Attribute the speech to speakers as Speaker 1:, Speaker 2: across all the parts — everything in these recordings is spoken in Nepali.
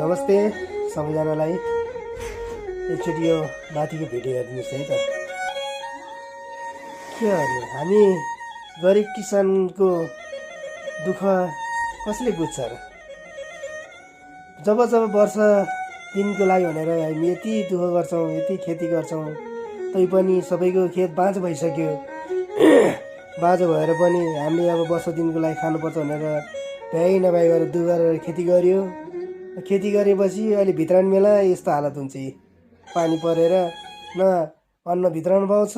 Speaker 1: नमस्ते सबैजनालाई। एकचोटि यो माथिको भिडियो हेर्नुहोस् है त। के गर्ने, हामी गरिब किसानको दुःख कसले बुझ्छ र? जब वर्ष दिनको लागि भनेर हामी यति दुःख गर्छौँ, यति खेती गर्छौँ, तैपनि सबैको खेत बाँझो भइसक्यो। बाँझो भएर पनि हामीले अब वर्ष दिनको लागि खानुपर्छ भनेर भ्याइ नभ्याइ गरेर दुःख गरेर खेती गर्यो। खेती गरेपछि अहिले भित्रान मेला यस्तो हालत हुन्छ। पानी परेर न अन्न भित्राउनु पाउँछ,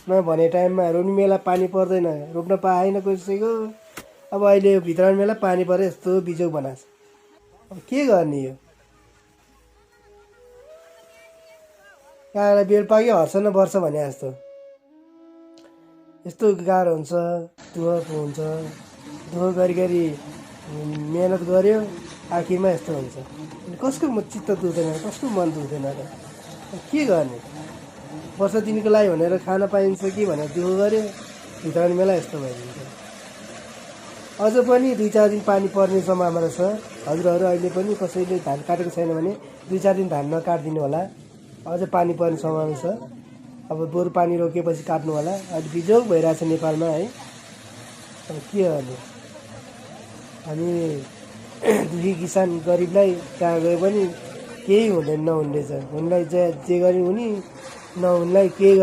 Speaker 1: न भने टाइममा रोप्ने बेला पानी पर्दैन, रोप्न पाएन कसैको। अब अहिले यो भित्रान मेला पानी परे यस्तो बिजोग बनाछ। अब के गर्ने? यो कागलाई बेल पाक्यो हर्छ न वर्ष भने जस्तो यस्तो गाह्रो हुन्छ, दुःख हुन्छ। दुःख गरी मेहनत गर्यो, आखिरमा यस्तो हुन्छ। कसको चित्त दुख्दैन, कसको मन दुख्दैन र? के गर्ने? वर्ष दिनको लागि भनेर खान पाइन्छ कि भनेर दुःख गऱ्यो, भित्रान मेला यस्तो भइदिन्छ। अझ पनि 2-4 दिन पानी पर्ने सम्भावना छ। हजुरहरू अहिले पनि कसैले धान काटेको छैन भने 2-4 दिन धान नकाटिदिनु होला। अझ पानी पर्ने सम्भावना छ। अब बरु पानी रोकेपछि काट्नु होला। अहिले बिजोग भइरहेछ नेपालमा है। अब के गर्ने? हामी दुखी किसान गरिबलाई कहाँ गए पनि केही हुँदैन, नहुने रहेछ। हुनलाई जे गरे हुने, नहुनलाई केही